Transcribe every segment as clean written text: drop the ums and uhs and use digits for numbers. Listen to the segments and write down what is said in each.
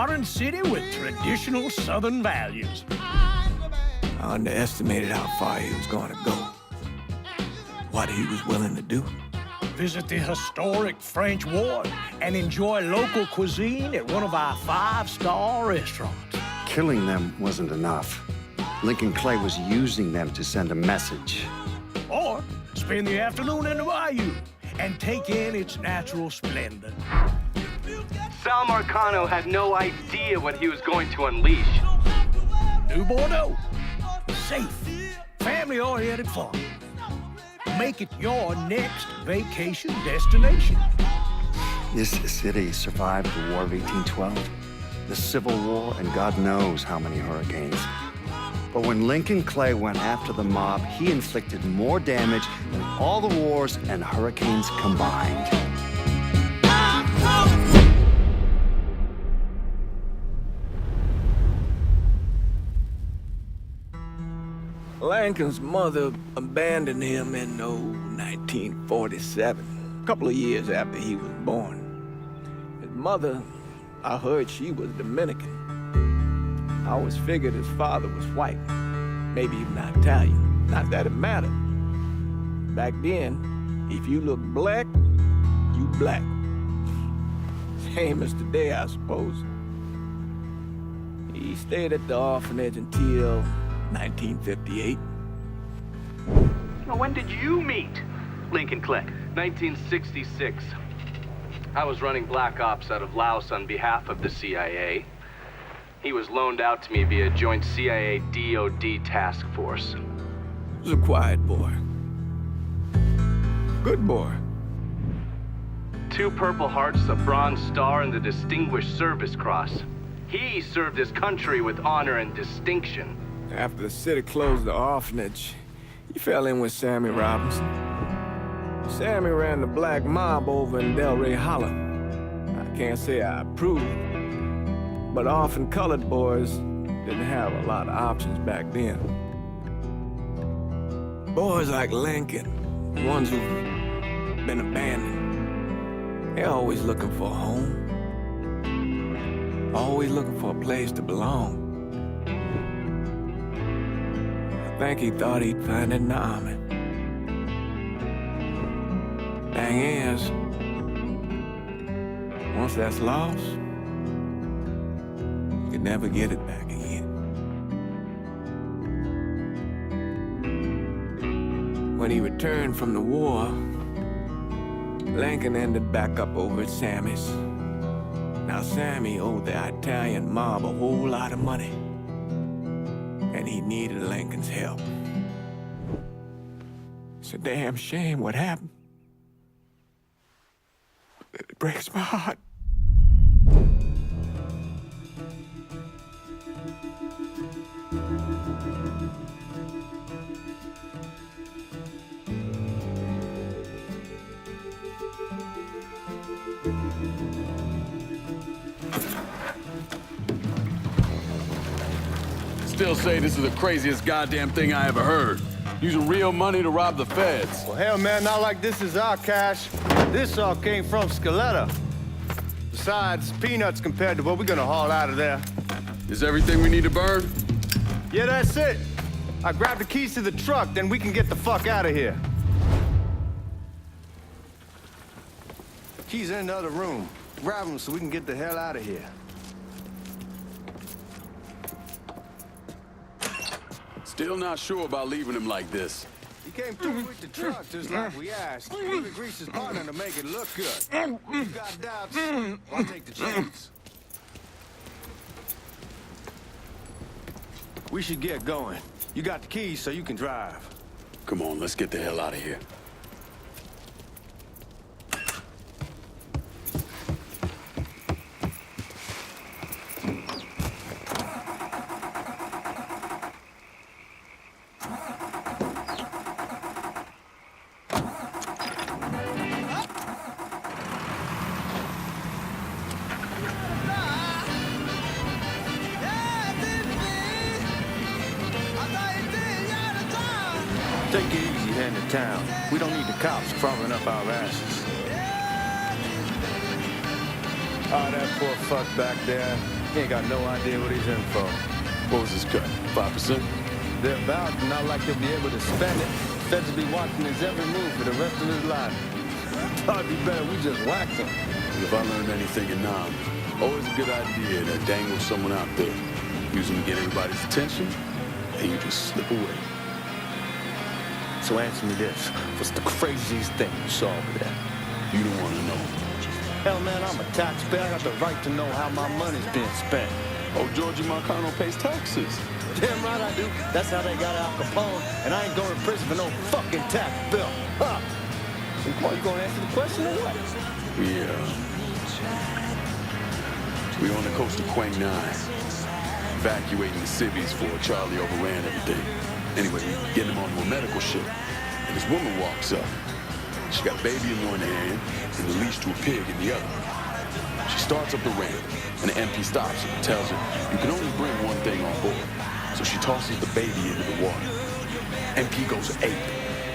modern city with traditional Southern values. I underestimated how far he was going to go. What he was willing to do. Visit the historic French Ward and enjoy local cuisine at one of our 5-star restaurants. Killing them wasn't enough. Lincoln Clay was using them to send a message. Or spend the afternoon in the bayou and take in its natural splendor. Sal Marcano had no idea what he was going to unleash. New Bordeaux. Safe, family-oriented farm. Make it your next vacation destination. This city survived the War of 1812, the Civil War, and God knows how many hurricanes. But when Lincoln Clay went after the mob, he inflicted more damage than all the wars and hurricanes combined. Lincoln's mother abandoned him in 1947, a couple of years after he was born. His mother, I heard she was Dominican. I always figured his father was white, maybe even Italian. Not that it mattered. Back then, if you looked black, you black. Same as today, I suppose. He stayed at the orphanage until 1958. Now, when did you meet Lincoln Clay? 1966. I was running Black Ops out of Laos on behalf of the CIA. He was loaned out to me via joint CIA-DOD task force. He was a quiet boy. Good boy. 2 Purple Hearts, a Bronze Star, and the Distinguished Service Cross. He served his country with honor and distinction. After the city closed the orphanage, he fell in with Sammy Robinson. Sammy ran the black mob over in Delray Hollow. I can't say I approved, but orphan colored boys didn't have a lot of options back then. Boys like Lincoln, ones who've been abandoned, they're always looking for a home. Always looking for a place to belong. I think he thought he'd find it in the army. Thing is, once that's lost, you can never get it back again. When he returned from the war, Lincoln ended back up over at Sammy's. Now, Sammy owed the Italian mob a whole lot of money, and he needed Lincoln's help. It's a damn shame what happened. It breaks my heart. Still say this is the craziest goddamn thing I ever heard. Using real money to rob the feds. Well, hell, man, not like this is our cash. This all came from Scaletta. Besides, peanuts compared to what we're gonna haul out of there. Is everything we need to burn? Yeah, that's it. I grabbed the keys to the truck, then we can get the fuck out of here. Keys in another room. Grab them so we can get the hell out of here. Still not sure about leaving him like this. He came through with the truck just like we asked. Even greased his partner to make it look good. If you got doubts, I'll take the chance. We should get going. You got the keys so you can drive. Come on, let's get the hell out of here. Take it easy heading to town. We don't need the cops crawling up our asses. Oh, that poor fuck back there. He ain't got no idea what he's in for. What was his cut? 5%? They're about, not like he'll be able to spend it. Feds will be watching his every move for the rest of his life. Thought it'd be better we just whacked him. If I learned anything in Nam, always a good idea to dangle someone out there. Use them to get everybody's attention, and you just slip away. So answer me this. What's the craziest thing you saw over there? You don't want to know. Hell, man, I'm a taxpayer. I got the right to know how my money's being spent. Oh, Georgie Marcano pays taxes. Damn right I do. That's how they got Al Capone, and I ain't going to prison for no fucking tax bill. Huh? So, boy, you gonna answer the question or what? We on the coast of Quang Nine, evacuating the civvies before Charlie overran everything. Anyway, we getting him onto a medical ship, and this woman walks up. She got a baby in one hand and the leash to a pig in the other. She starts up the ramp, and the MP stops her and tells her, you can only bring one thing on board. So she tosses the baby into the water. MP goes ape,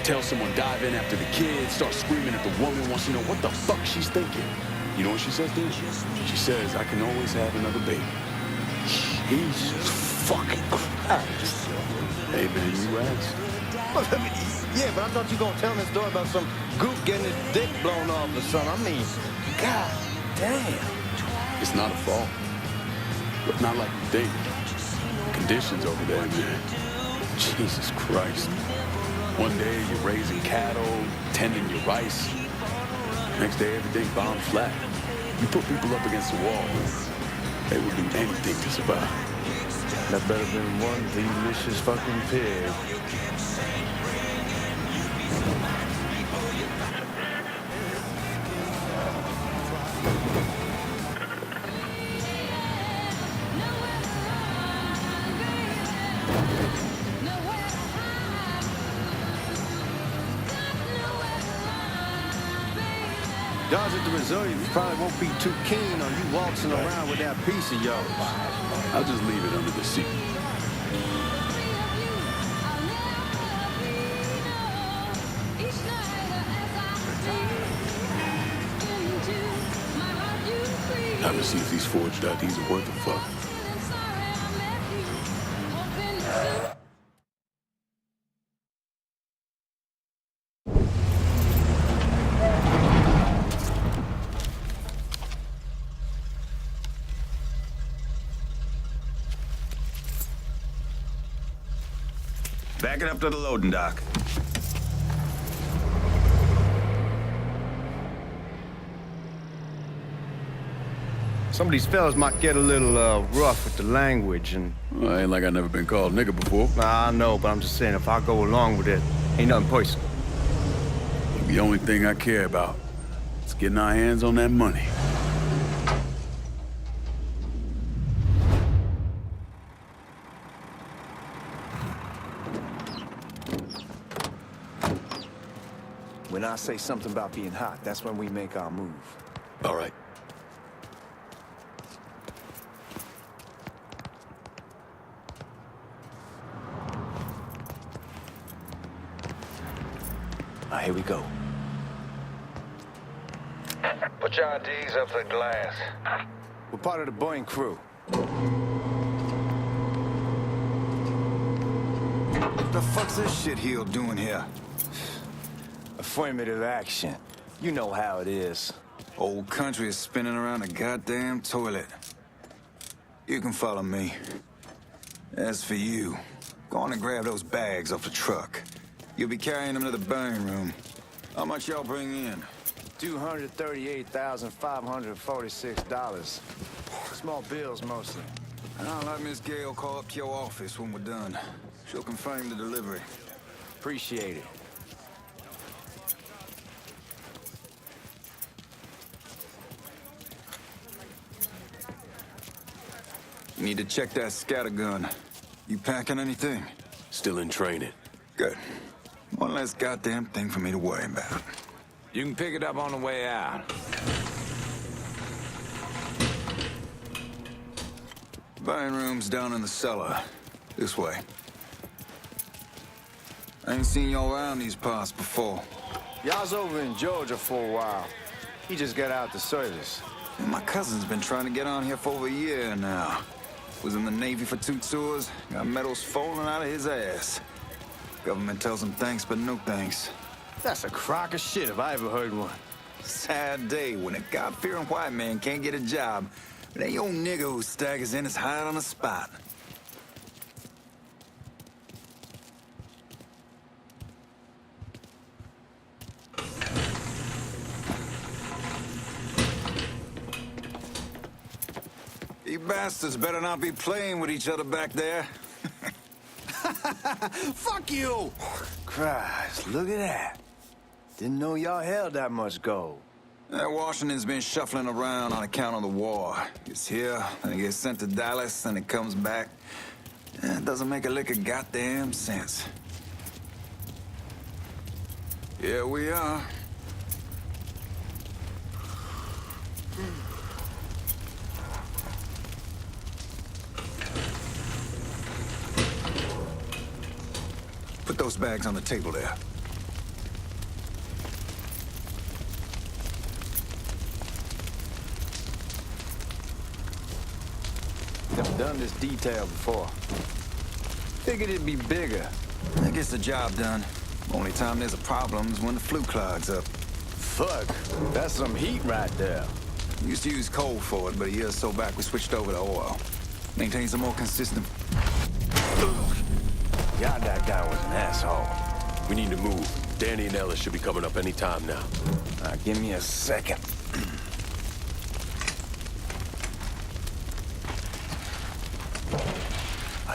tells someone dive in after the kid, starts screaming at the woman, wants to know what the fuck she's thinking. You know what she says to her? She says, I can always have another baby. Jesus fucking Christ. Hey, man, you asked. Yeah, but I thought you were gonna tell me a story about some goop getting his dick blown off or something. I mean, god damn. It's not a fault. But not like you think. Conditions over there, man. Jesus Christ. One day you're raising cattle, tending your rice. Next day everything bombed flat. You put people up against the wall. They will do anything to survive. That better been one delicious fucking pig. Guys at the reserve probably won't be too keen on you waltzing around with that piece of yours. I'll just leave it under the seat. Time to see if these forged IDs are worth a fuck. Back it up to the loading dock. Some of these fellas might get a little rough with the language and... Well, ain't like I never been called nigga before. Nah, I know, but I'm just saying if I go along with it, ain't nothing personal. The only thing I care about is getting our hands on that money. When I say something about being hot, that's when we make our move. All right. Here we go. Put your IDs up to the glass. We're part of the Boeing crew. What the fuck's this shitheel doing here? Affirmative action. You know how it is. Old country is spinning around a goddamn toilet. You can follow me. As for you, go on and grab those bags off the truck. You'll be carrying them to the burning room. How much y'all bring in? $238,546. Small bills, mostly. I'll let Miss Gale call up to your office when we're done. She'll confirm the delivery. Appreciate it. You need to check that scatter gun. You packing anything? Still in training. Good. One less goddamn thing for me to worry about. You can pick it up on the way out. Buying room's down in the cellar. This way. I ain't seen y'all around these parts before. Y'all's over in Georgia for a while. He just got out the service. My cousin's been trying to get on here for over a year now. Was in the Navy for 2 tours, got medals falling out of his ass. Government tells him thanks, but no thanks. That's a crock of shit if I ever heard one. Sad day when a God-fearing white man can't get a job, but that old nigga who staggers in is hired on the spot. You bastards better not be playing with each other back there. Fuck you! Christ, look at that. Didn't know y'all held that much gold. Washington's been shuffling around on account of the war. It's here, and it gets sent to Dallas, and it comes back. It doesn't make a lick of goddamn sense. Here we are. Put those bags on the table there. I've done this detail before. Figured it'd be bigger. That gets the job done. Only time there's a problem is when the flue clogs up. Fuck, that's some heat right there. Used to use coal for it, but a year or so back we switched over to oil. Maintains a more consistent... God, that guy was an asshole. We need to move. Danny and Ellis should be coming up any time now. Give me a second.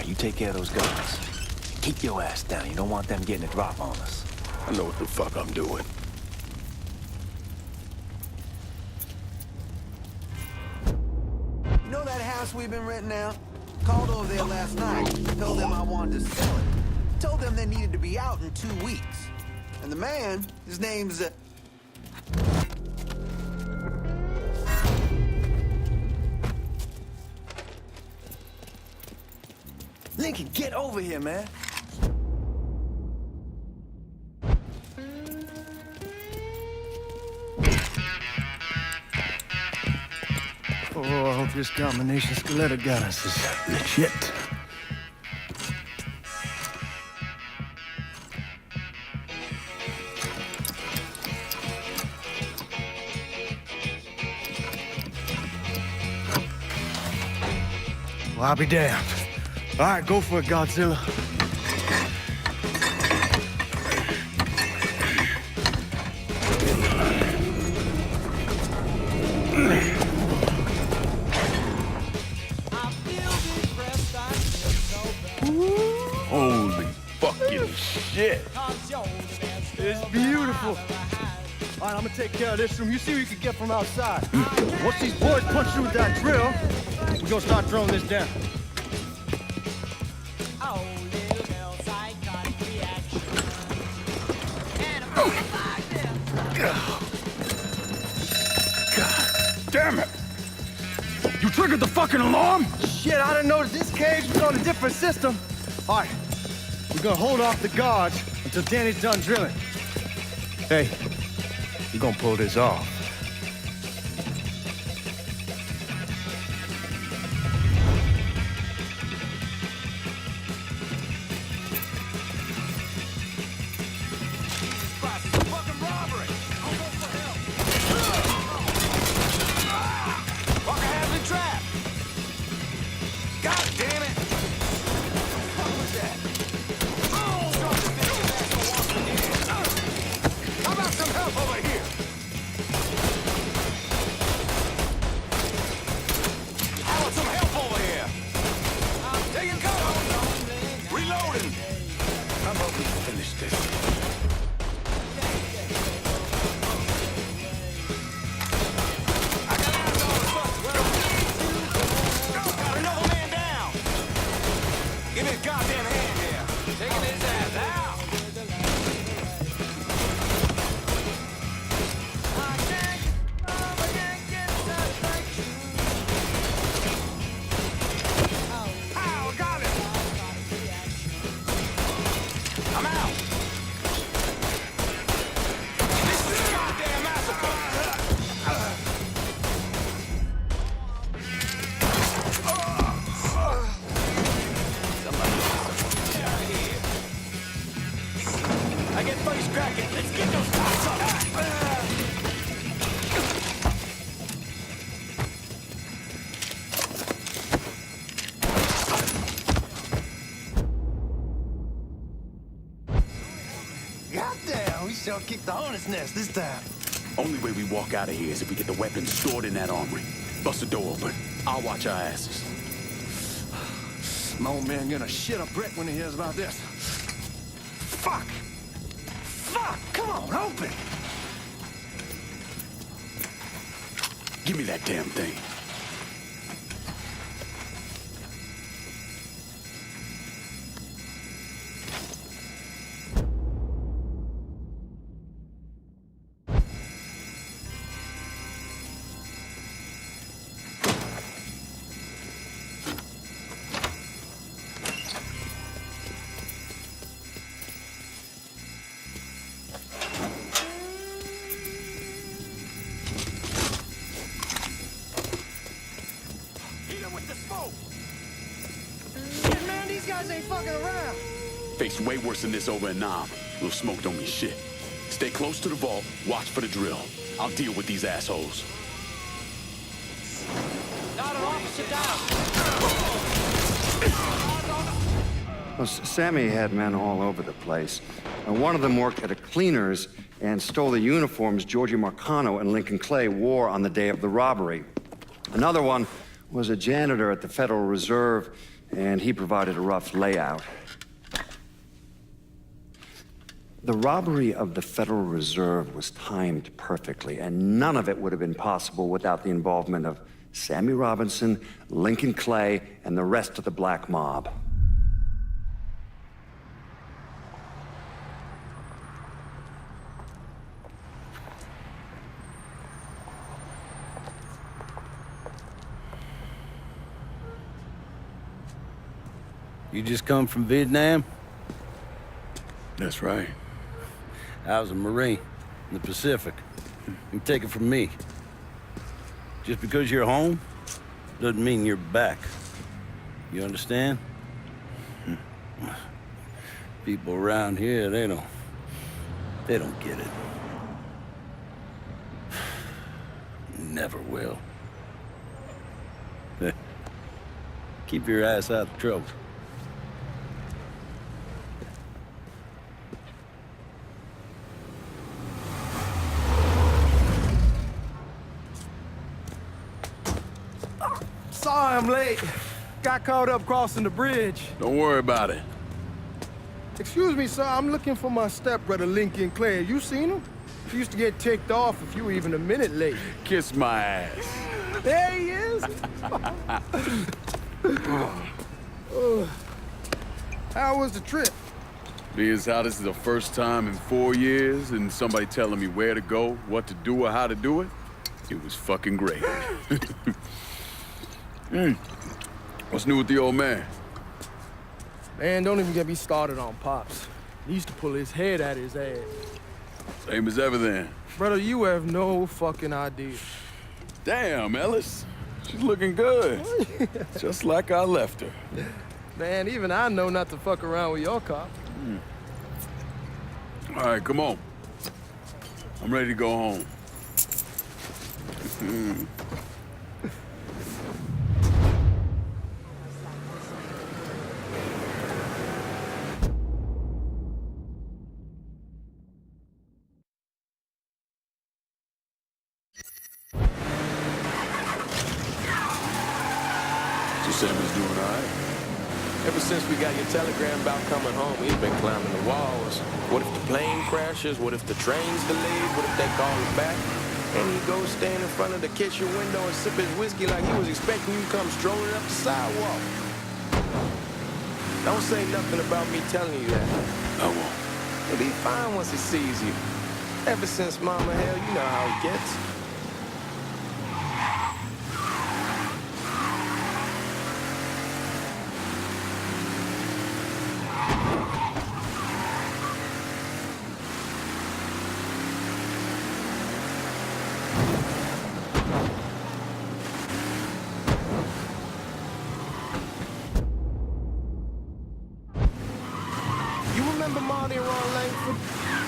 You take care of those guns. Keep your ass down. You don't want them getting a drop on us. I know what the fuck I'm doing. You know that house we've been renting out? Called over there last night. Told them I wanted to sell it. Told them they needed to be out in 2 weeks. And the man, his name's... Lincoln, get over here, man. Oh, I hope this combination Skeletor got us is legit. Well, I'll be damned. All right, go for it, Godzilla. Holy fucking shit. It's beautiful. All right, I'm gonna take care of this room. You see what you can get from outside. Once these boys punch through with that drill, we're gonna start throwing this down. Damn it! You triggered the fucking alarm? Shit, I didn't notice this cage was on a different system. All right, we're gonna hold off the guards until Danny's done drilling. Hey, you're gonna pull this off. Crack it. Let's get those cops up. Goddamn, we sure kicked the hornet's nest this time. Only way we walk out of here is if we get the weapons stored in that armory. Bust the door open. I'll watch our asses. My old man gonna shit a brick when he hears about this. Fuck! Fuck! Come on, open! Give me that damn thing. Face way worse than this over in Nam. Little smoke don't mean shit. Stay close to the vault, watch for the drill. I'll deal with these assholes. Got an officer down. Well, Sammy had men all over the place. One of them worked at a cleaner's and stole the uniforms Georgie Marcano and Lincoln Clay wore on the day of the robbery. Another one was a janitor at the Federal Reserve, and he provided a rough layout. The robbery of the Federal Reserve was timed perfectly, and none of it would have been possible without the involvement of Sammy Robinson, Lincoln Clay, and the rest of the black mob. You just come from Vietnam? That's right. I was a Marine in the Pacific. You take it from me. Just because you're home doesn't mean you're back. You understand? People around here, they don't get it. Never will. Keep your ass out of trouble. Sorry I'm late. Got caught up crossing the bridge. Don't worry about it. Excuse me, sir. I'm looking for my stepbrother, Lincoln Clay. You seen him? He used to get ticked off if you were even a minute late. Kiss my ass. There he is. How was the trip? Being as how this is the first time in 4 years and somebody telling me where to go, what to do, or how to do it, it was fucking great. What's new with the old man? Man, don't even get me started on Pops. He used to pull his head out his ass. Same as ever then. Brother, you have no fucking idea. Damn, Ellis. She's looking good. Just like I left her. Man, even I know not to fuck around with your cop. All right, come on. I'm ready to go home. Sammy's doing all right? Ever since we got your telegram about coming home, he's been climbing the walls. What if the plane crashes? What if the train's delayed? What if they call him back? And he goes stand in front of the kitchen window and sip his whiskey like he was expecting you to come strolling up the sidewalk. Don't say nothing about me telling you that. I won't. He'll be fine once he sees you. Ever since Mama, hell, you know how he gets.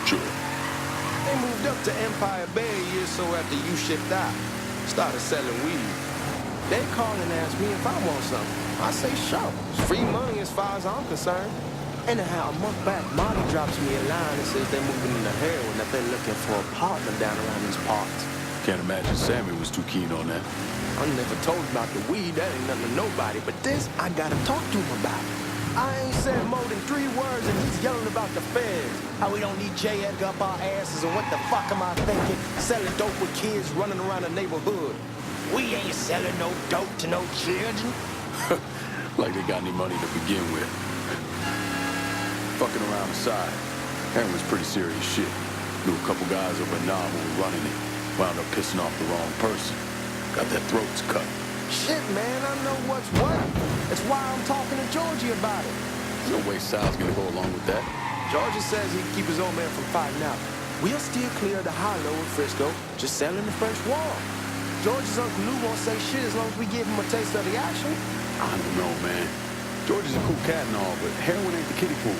Sure. They moved up to Empire Bay a year or so after you shipped out. Started selling weed. They call and ask me if I want something. I say, sure. It's free money as far as I'm concerned. Anyhow, a month back, Marty drops me a line and says they're moving into heroin, that they're looking for a partner down around these parts. Can't imagine Sammy was too keen on that. I never told him about the weed, that ain't nothing to nobody, but this, I gotta talk to him about. I ain't said more than 3 words and he's yelling about the feds. How we don't need J. Edgar up our asses, and what the fuck am I thinking? Selling dope with kids running around the neighborhood. We ain't selling no dope to no children. Like they got any money to begin with. Fucking around aside, heroin's pretty serious shit. Knew a couple guys over in Nam who were running it. Wound up pissing off the wrong person. Got their throats cut. Shit, man, I know what's what. That's why I'm talking to Georgie about it. There's no way Sal's gonna go along with that. Georgie says he'd keep his old man from fighting out. We'll steer clear of the hollow in Frisco, just selling the French wall. George's Uncle Lou won't say shit as long as we give him a taste of the action. I don't know, man. George is a cool cat and all, but heroin ain't the kiddie pool.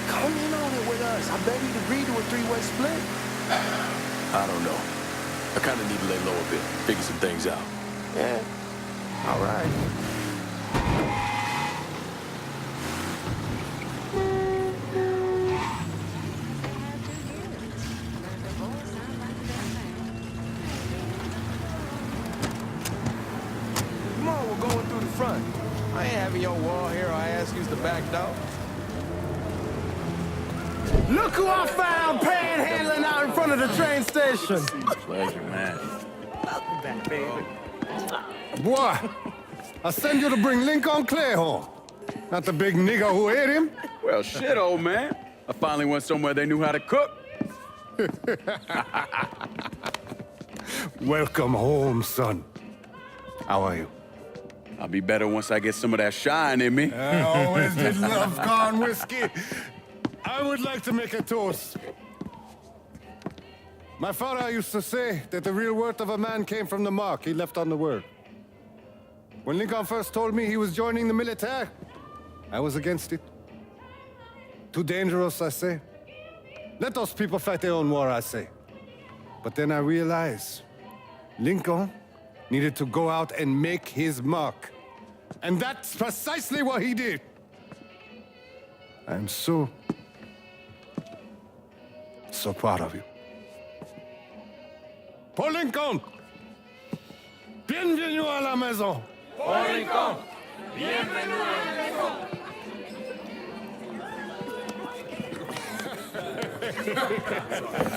Come in on it with us. I bet he'd agree to a 3-way split. I don't know. I kind of need to lay low a bit, figure some things out. Yeah, all right. Come on, we're going through the front. I ain't having your wall here, I ask you's the back door. Look who I found panhandling out in front of the train station. Pleasure, man. Welcome back, baby. Boy, I send you to bring Lincoln Clay home. Not the big nigger who ate him. Well, shit, old man. I finally went somewhere they knew how to cook. Welcome home, son. How are you? I'll be better once I get some of that shine in me. I always did love corn whiskey. I would like to make a toast. My father used to say that the real worth of a man came from the mark he left on the world. When Lincoln first told me he was joining the military, I was against it. Too dangerous, I say. Let those people fight their own war, I say. But then I realized Lincoln needed to go out and make his mark. And that's precisely what he did. I'm so proud of you. Paul Lincoln! Bienvenue à la maison! Paul Lincoln, bienvenue à la maison.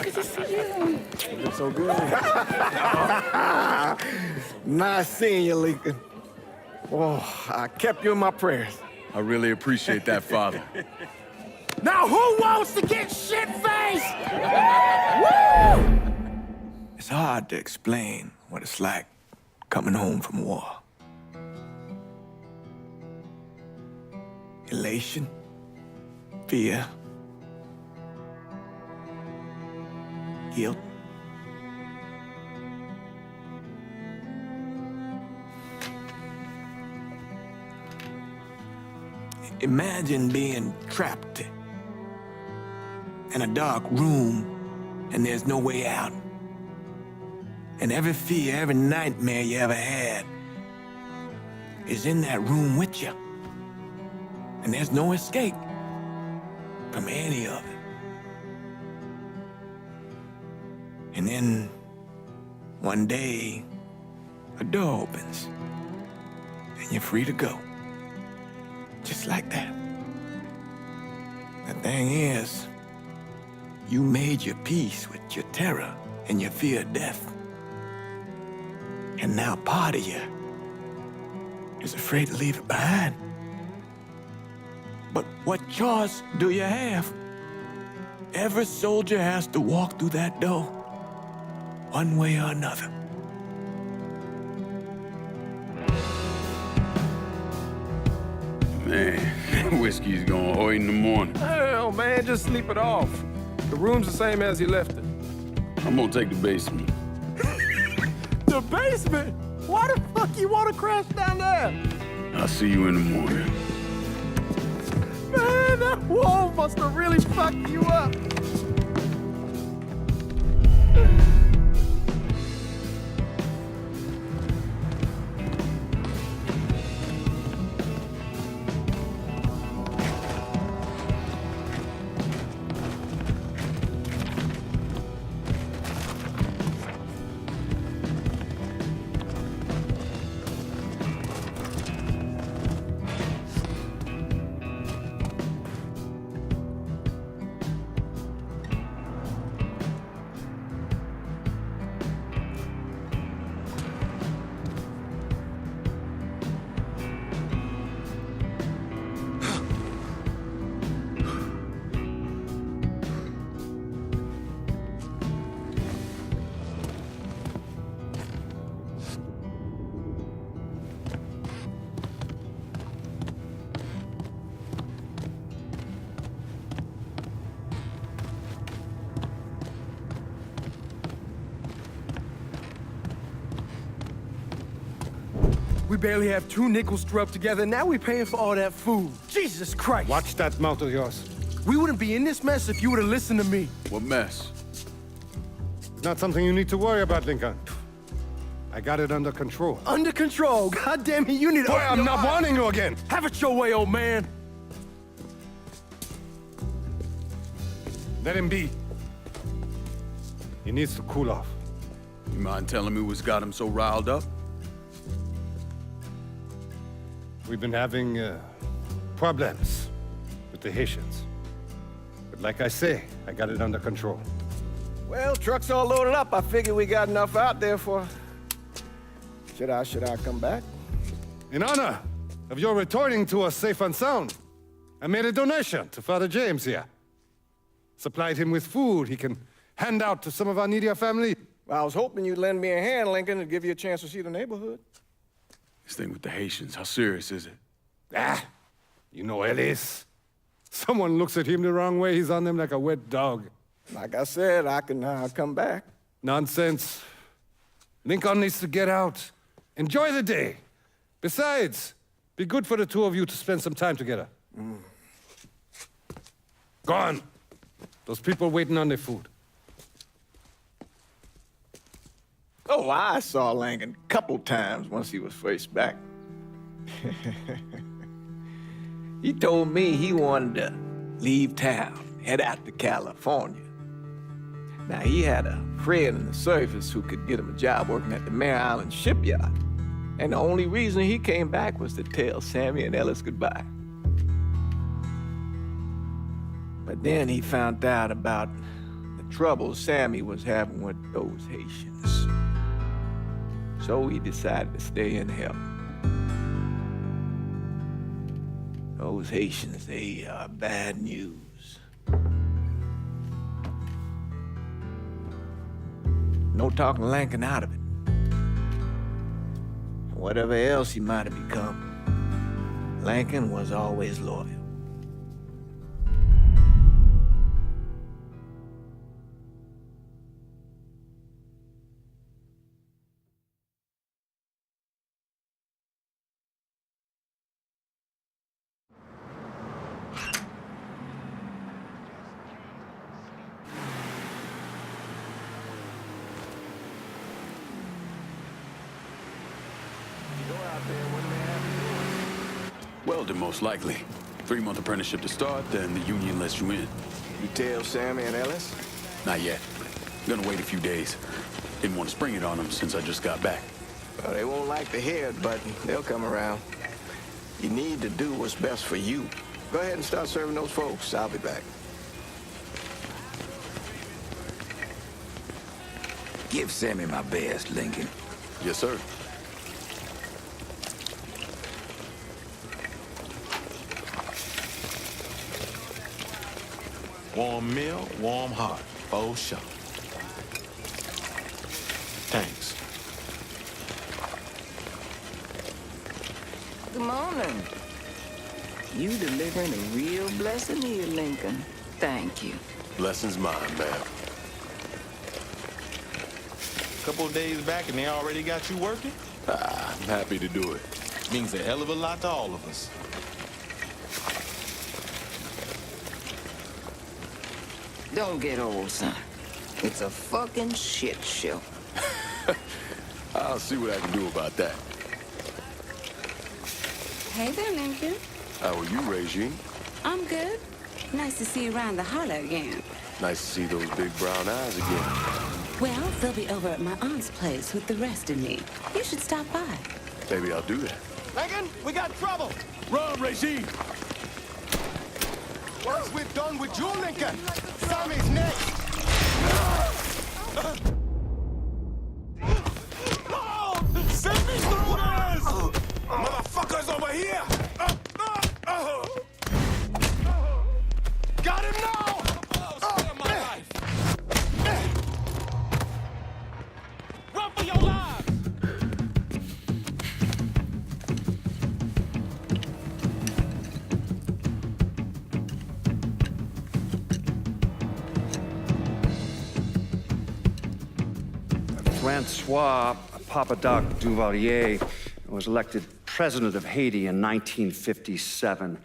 Good to see you. You look so good. Nice seeing you, Lincoln. Oh, I kept you in my prayers. I really appreciate that, Father. Now who wants to get shit-faced? Woo! It's hard to explain what it's like coming home from war. Elation, fear, guilt. Imagine being trapped in a dark room and there's no way out. And every fear, every nightmare you ever had is in that room with you. And there's no escape from any of it. And then one day, a door opens and you're free to go. Just like that. The thing is, you made your peace with your terror and your fear of death. And now part of you is afraid to leave it behind. But what choice do you have? Every soldier has to walk through that door, one way or another. Man, whiskey's gonna hoy in the morning. Hell, man, just sleep it off. The room's the same as you left it. I'm gonna take the basement. The basement? Why the fuck you want to crash down there? I'll see you in the morning. Man, that wall must have really fucked you up. We barely have 2 nickels to rub together, and now we're paying for all that food. Jesus Christ. Watch that mouth of yours. We wouldn't be in this mess if you would have listened to me. What mess? It's not something you need to worry about, Lincoln. I got it under control. Under control? God damn it, you need to... Boy, I'm not warning you again. Have it your way, old man. Let him be. He needs to cool off. You mind telling me what's got him so riled up? We've been having problems with the Haitians. But like I say, I got it under control. Well, truck's all loaded up. I figure we got enough out there for... Should I come back? In honor of your returning to us safe and sound, I made a donation to Father James here. Supplied him with food he can hand out to some of our needier family. Well, I was hoping you'd lend me a hand, Lincoln, and give you a chance to see the neighborhood. This thing with the Haitians, how serious is it? You know Ellis. Someone looks at him the wrong way, he's on them like a wet dog. Like I said, I can come back. Nonsense. Lincoln needs to get out. Enjoy the day. Besides, be good for the two of you to spend some time together. Go on. Those people waiting on their food. Oh, I saw Lincoln a couple times once he was first back. He told me he wanted to leave town, head out to California. Now, he had a friend in the service who could get him a job working at the Mare Island shipyard. And the only reason he came back was to tell Sammy and Ellis goodbye. But then he found out about the trouble Sammy was having with those Haitians. So he decided to stay and help. Those Haitians, they are bad news. No talking Lincoln out of it. Whatever else he might have become, Lincoln was always loyal. Welding, most likely. 3-month apprenticeship to start, then the union lets you in. You tell Sammy and Ellis? Not yet. Gonna wait a few days. Didn't want to spring it on them since I just got back. Well, they won't like to hear it, but they'll come around. You need to do what's best for you. Go ahead and start serving those folks. I'll be back. Give Sammy my best, Lincoln. Yes, sir. Warm meal, warm heart. For sure. Thanks. Good morning. You delivering a real blessing here, Lincoln. Thank you. Blessings mine, ma'am. Couple of days back and they already got you working? I'm happy to do it. Means a hell of a lot to all of us. Don't get old, son. It's a fucking shit show. I'll see what I can do about that. Hey there, Lincoln. How are you, Regine? I'm good. Nice to see you around the holler again. Nice to see those big brown eyes again. Well, they'll be over at my aunt's place with the rest of me. You should stop by. Maybe I'll do that. Lincoln, we got trouble. Run, Regine! Once we're done with you, Lincoln, Sammy's next. Send me through this! Motherfuckers over here! Got him now! Spare my life! Run for your lives! Francois Papadoc Duvalier was elected president of Haiti in 1957.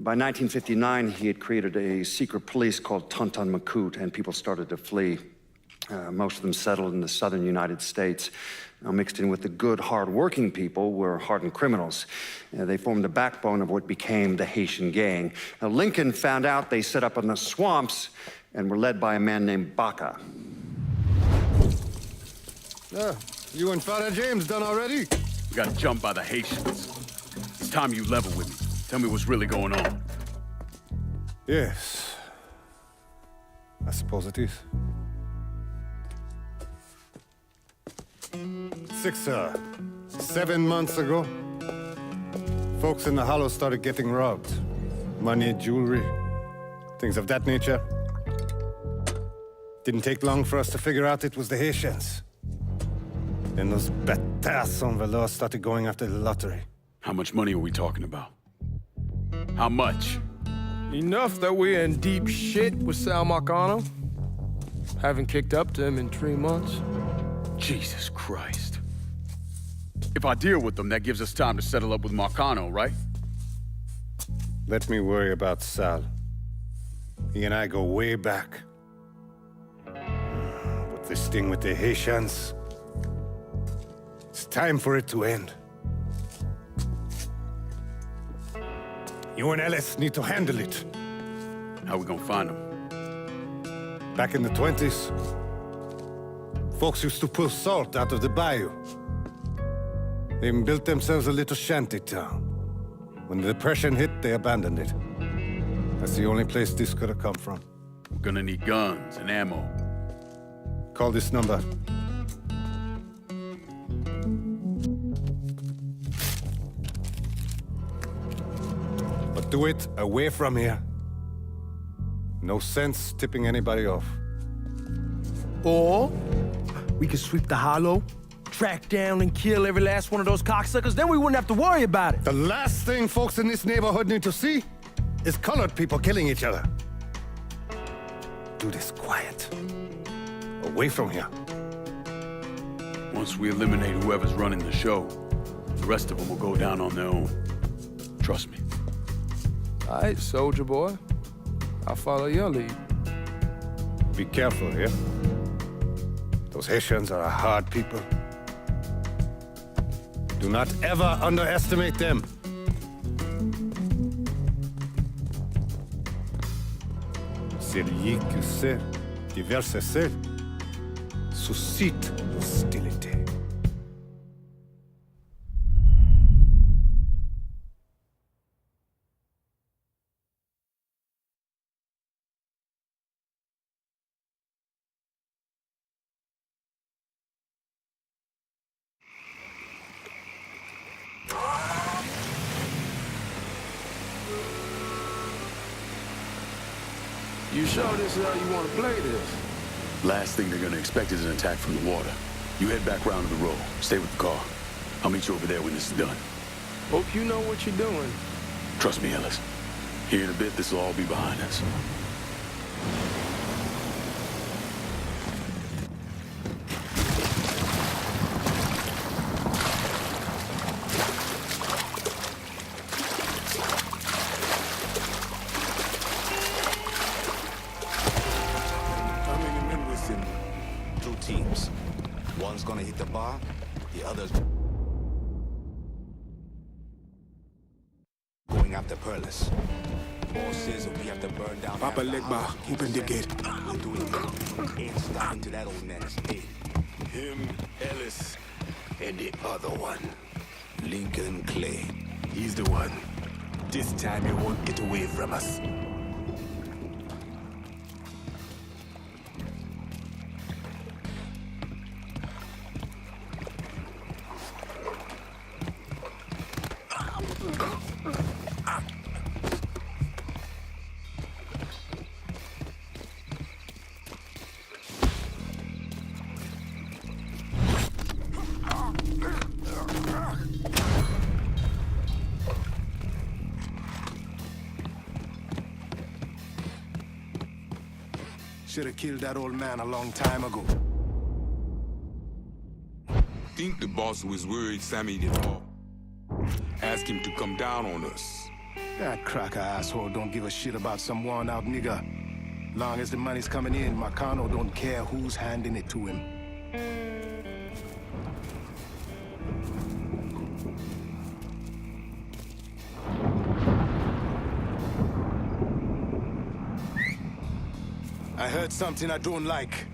By 1959, he had created a secret police called Tonton Macoute, and people started to flee. Most of them settled in the southern United States. Now, mixed in with the good, hard-working people were hardened criminals. They formed the backbone of what became the Haitian gang. Now, Lincoln found out they set up in the swamps and were led by a man named Baca. You and Father James done already? We got jumped by the Haitians. It's time you level with me. Tell me what's really going on. Yes. I suppose it is. 7 months ago, folks in the Hollow started getting robbed. Money, jewelry, things of that nature. Didn't take long for us to figure out it was the Haitians. Then those bâtards en velours started going after the lottery. How much money are we talking about? How much? Enough that we're in deep shit with Sal Marcano. Haven't kicked up to him in 3 months. Jesus Christ. If I deal with them, that gives us time to settle up with Marcano, right? Let me worry about Sal. He and I go way back. But this thing with the Haitians, it's time for it to end. You and Ellis need to handle it. How we gonna find them? Back in the 20s, folks used to pull salt out of the bayou. They even built themselves a little shanty town. When the Depression hit, they abandoned it. That's the only place this could have come from. We're gonna need guns and ammo. Call this number. But do it away from here. No sense tipping anybody off. Or we could sweep the Hollow, track down and kill every last one of those cocksuckers, then we wouldn't have to worry about it. The last thing folks in this neighborhood need to see is colored people killing each other. Do this quiet. Away from here. Once we eliminate whoever's running the show, the rest of them will go down on their own. Trust me. All right, soldier boy. I'll follow your lead. Be careful here. Those Haitians are a hard people. Do not ever underestimate them. Celui qui sait diverser seul suscite hostilité. You sure this is how you want to play this? Last thing they're gonna expect is an attack from the water. You head back round to the road. Stay with the car. I'll meet you over there when this is done. Hope you know what you're doing. Trust me, Ellis. Here in a bit, this will all be behind us. Teams. One's gonna hit the bar, the other's going after Perlis. Boss says we have to burn down. Papa Legba, open the gate. We're doing it. Ain't stopping to that old man is dead. Him, Ellis, And the other one, Lincoln Clay. he's the one. This time he won't get away from us. Should have killed that old man a long time ago. Think the boss was worried Sammy did all. ask him to come down on us. That cracker asshole don't give a shit about some worn-out nigga. Long as the money's coming in, Marcano don't care who's handing it to him. I heard something I don't like.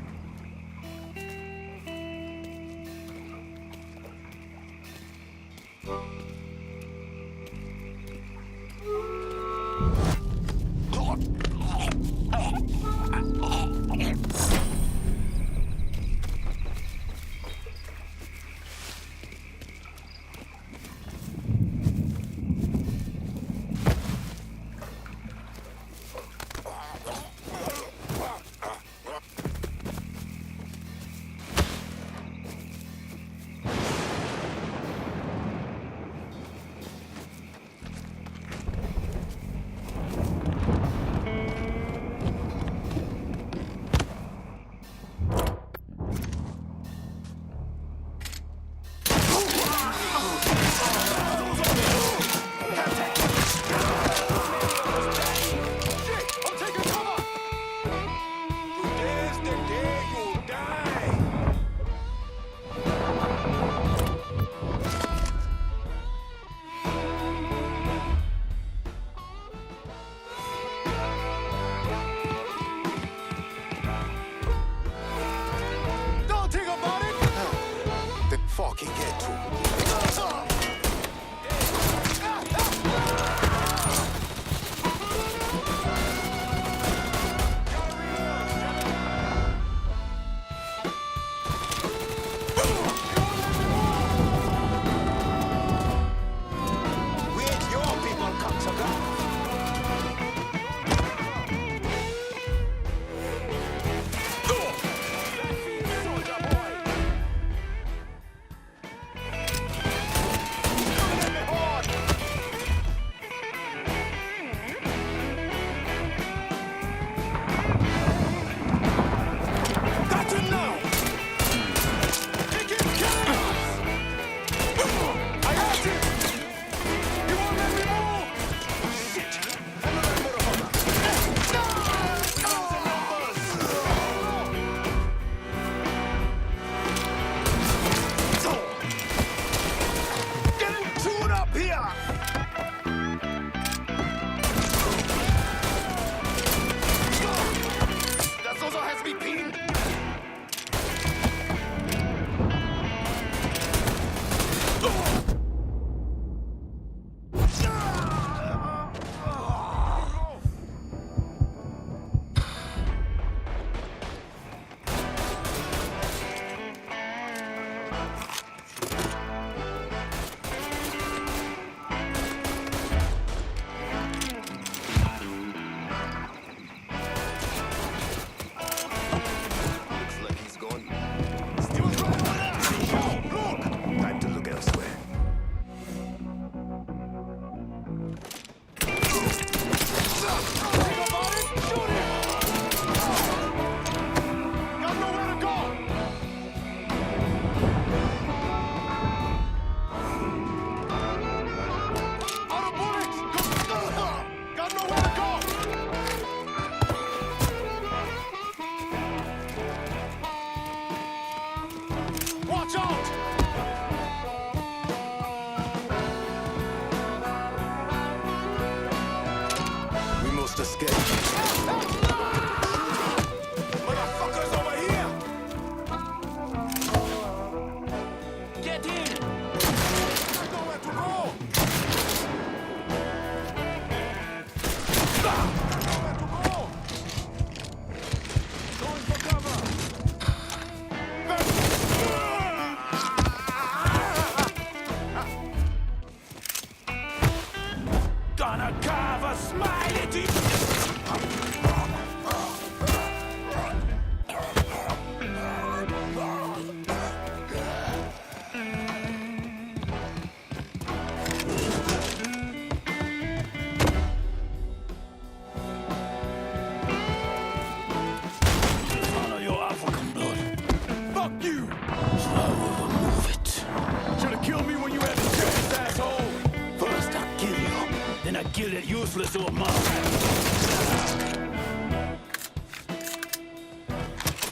kill that useless old mob.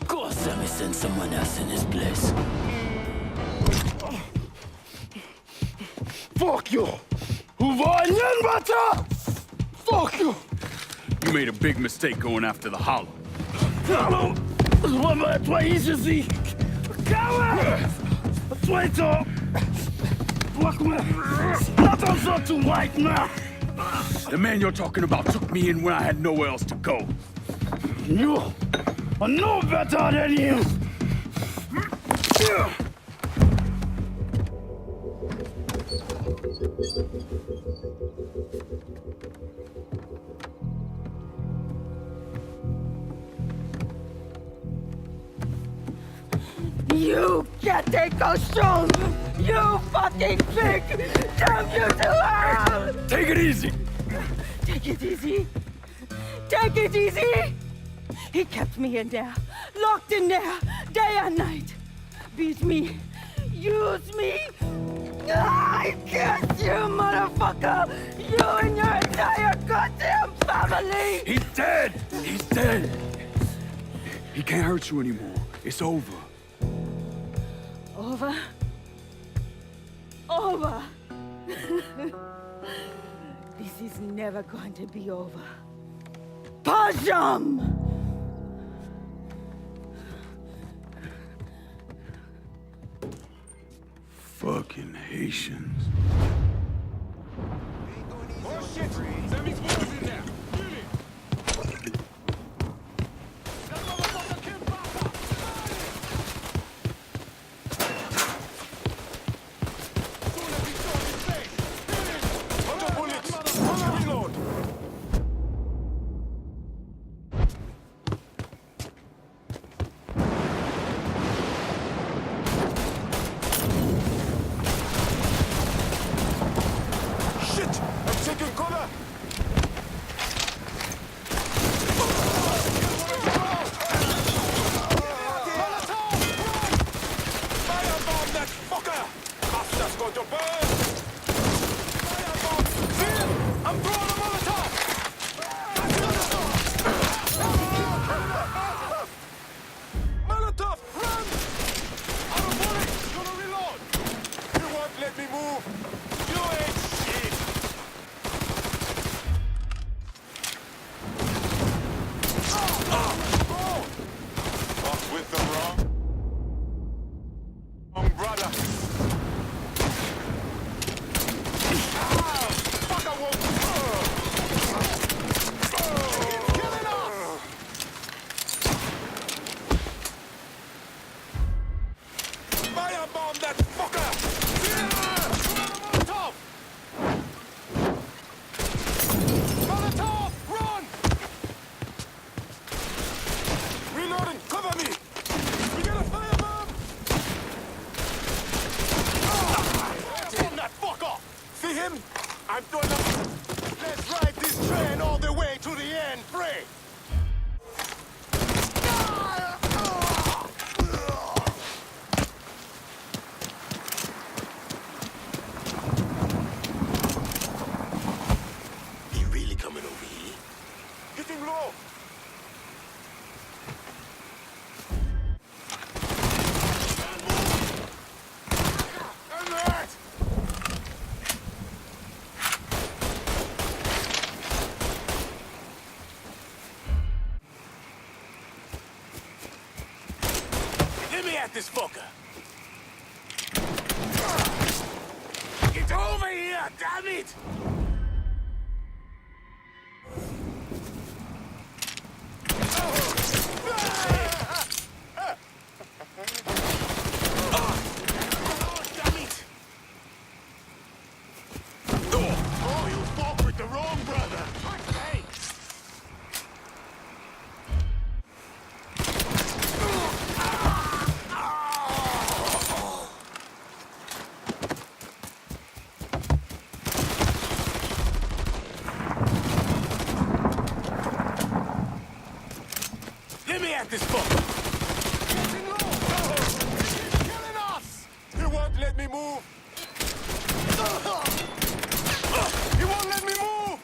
Of course, let me send someone else in his place. Fuck you! Fuck you! You made a big mistake going after the Hollow. The man you're talking about took me in when I had nowhere else to go. You are no better than him. You can't take those shoes! You fucking pig! Damn you to hell! Take it easy! Take it easy! Take it easy! He kept me in there, locked in there, day and night. Beat me, use me. I curse you, motherfucker! You and your entire goddamn family! He's dead! He's dead! He can't hurt you anymore. It's over. Over? Over! This is never going to be over. Pajam! Fucking Haitians. Oh shit! Sammy's boys in there! This fucker! Get over here, damn it! Oh, you fought with the wrong brother! This fucker! Getting low! He's killing us! He won't let me move! He won't let me move!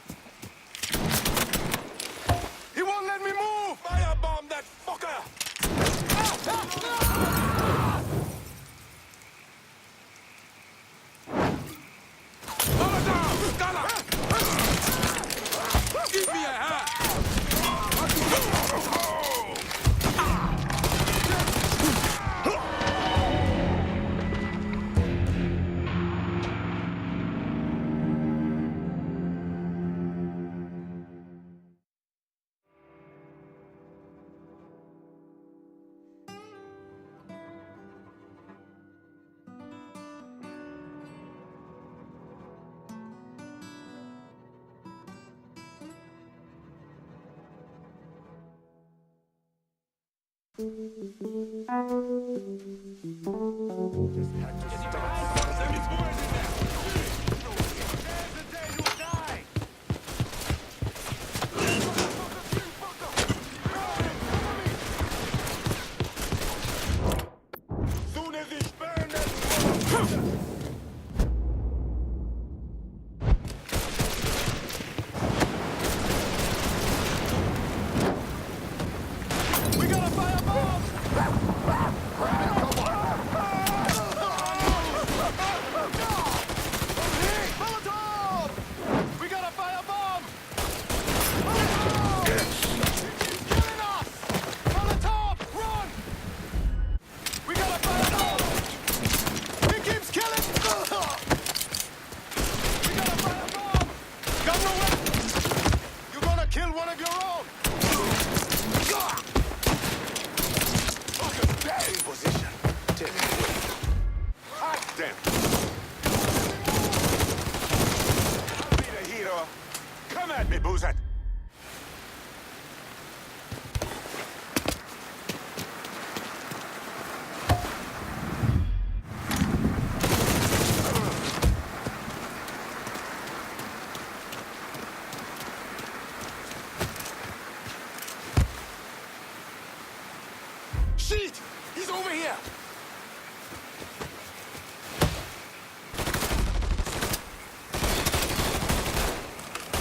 Shit! He's over here!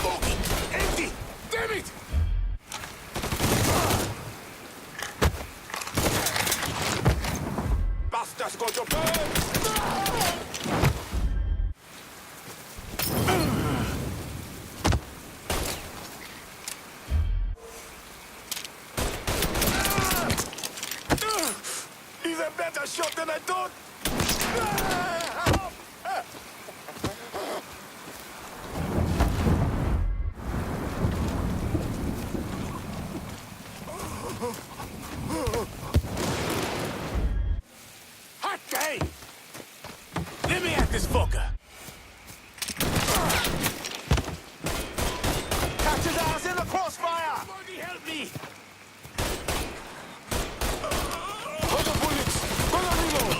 Look! Empty! Damn it! Bastards got your birds! He's a better shot than I thought! Hot day! Let me at this fucker! Catch his ass in the crossfire! Somebody help me! Other bullets! Gonna reload!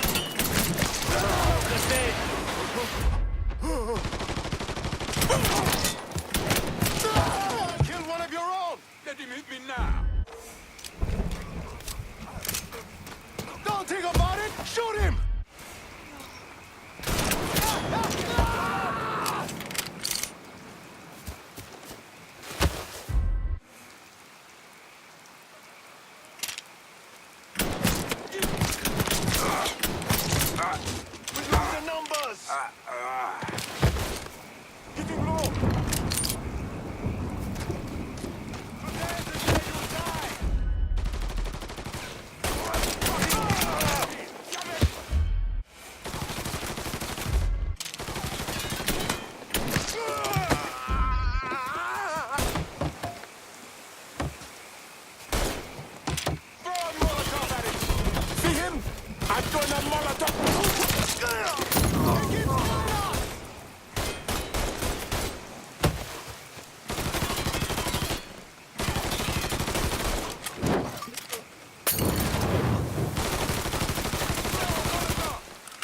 Kill one of your own! Let him hit me now! Don't think about it! Shoot him! We lose the numbers! Hit him low!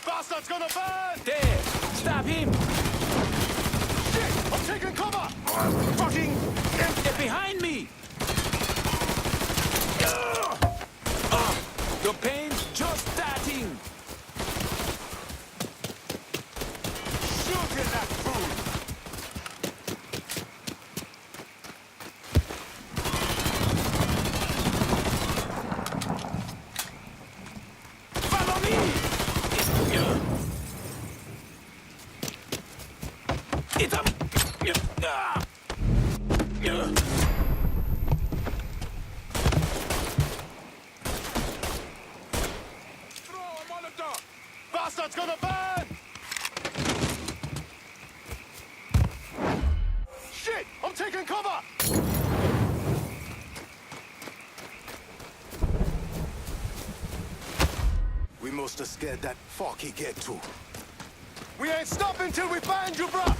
Bastard's gonna burn! There! Stop him! Shit! I'm taking cover! Fucking... Get behind me! The pain's just starting! Shoot in that fool! Follow me! It's up! Throw a Molotov! Bastard's gonna burn! Shit! I'm taking cover! We must have scared that fuck he get to. We ain't stopping till we find you, bruh!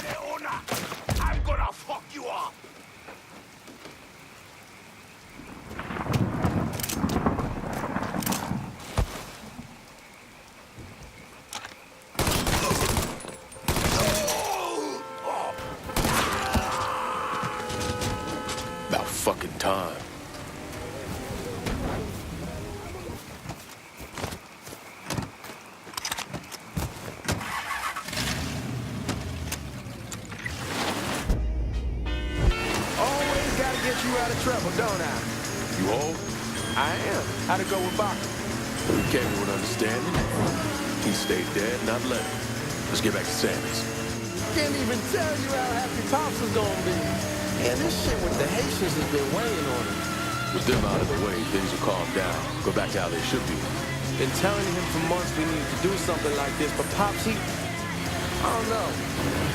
Leona! I'm gonna fuck you up! fucking time. Always gotta get you out of trouble, don't I? You home? I am. How'd it go with Baka? We came to an understanding. He stayed dead, not let him. Let's get back to Sammy's. Can't even tell you how happy Pops is gonna be. And this shit with the Haitians has been weighing on him. With them out of the way, things will calm down. Go back to how they should be. Been telling him for months we need to do something like this, but Pops, I don't know.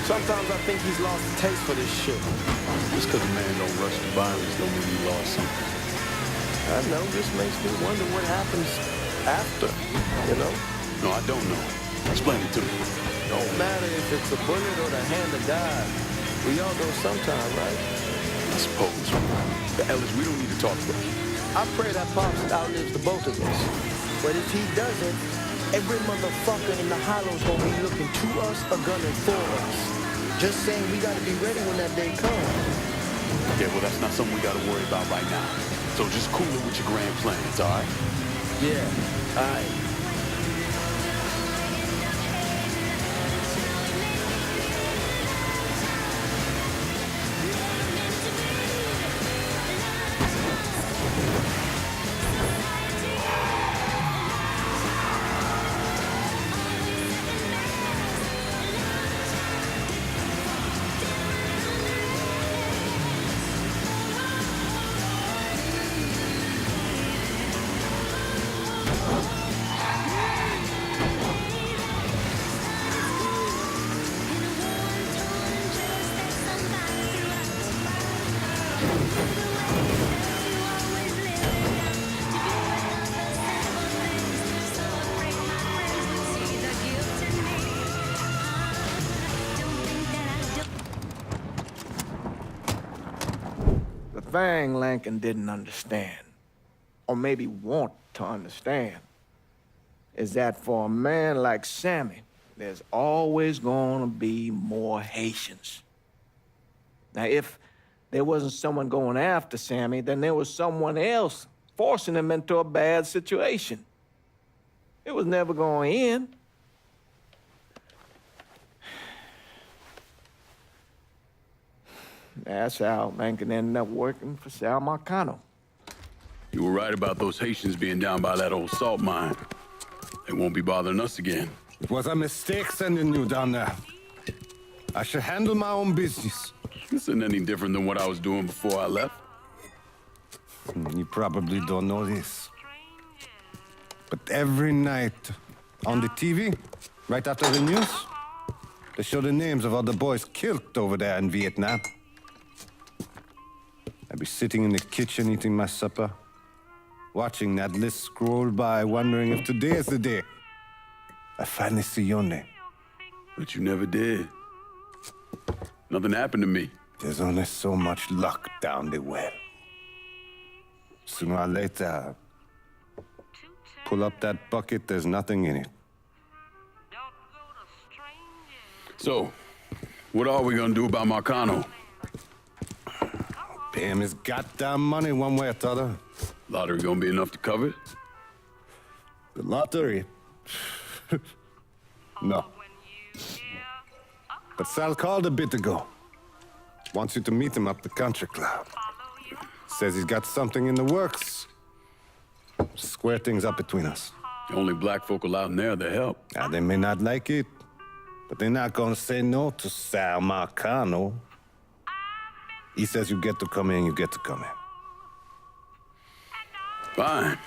Sometimes I think he's lost the taste for this shit. Just because a man don't rush to violence don't mean he lost something. I know, this makes me wonder what happens after, you know? No, I don't know. Explain it to me. Don't matter if it's a bullet or the hand of God. We all go sometime, right? I suppose. But Ellis, we don't need to talk about it. I pray that Pops outlives the both of us. But if he doesn't, every motherfucker in the hollow's gonna be looking to us or gunning for us. Just saying we gotta be ready when that day comes. Okay, well, that's not something we gotta worry about right now. So just cool it with your grand plans, all right? Yeah, all right. The thing Lincoln didn't understand, or maybe want to understand, is that for a man like Sammy, there's always gonna be more Haitians. Now, if there wasn't someone going after Sammy, then there was someone else forcing him into a bad situation. It was never gonna end. That's how Lincoln ended up working for Sal Marcano. You were right about those Haitians being down by that old salt mine. They won't be bothering us again. It was a mistake sending you down there. I should handle my own business. This isn't any different than what I was doing before I left. You probably don't know this. But every night on the TV, right after the news, they show the names of all the boys killed over there in Vietnam. I'd be sitting in the kitchen eating my supper, watching that list scroll by, wondering if today is the day I finally see your name. But you never did. Nothing happened to me. There's only so much luck down the well. Sooner or later, pull up that bucket, there's nothing in it. So, what are we gonna do about Marcano? Pay him his goddamn money one way or the other. Lottery gonna be enough to cover it? The lottery? No. But Sal called a bit ago. Wants you to meet him up the country club. Says he's got something in the works. Square things up between us. The only black folk allowed in there to help. Now, they may not like it, but they're not gonna say no to Sal Marcano. He says you get to come in, you get to come in. Fine.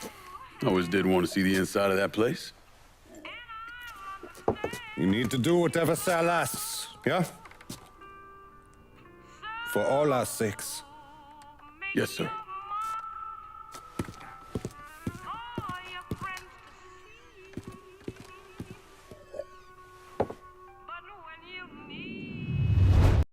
I always did want to see the inside of that place. You need to do whatever Sal asks, yeah? For all our sakes. Yes, sir.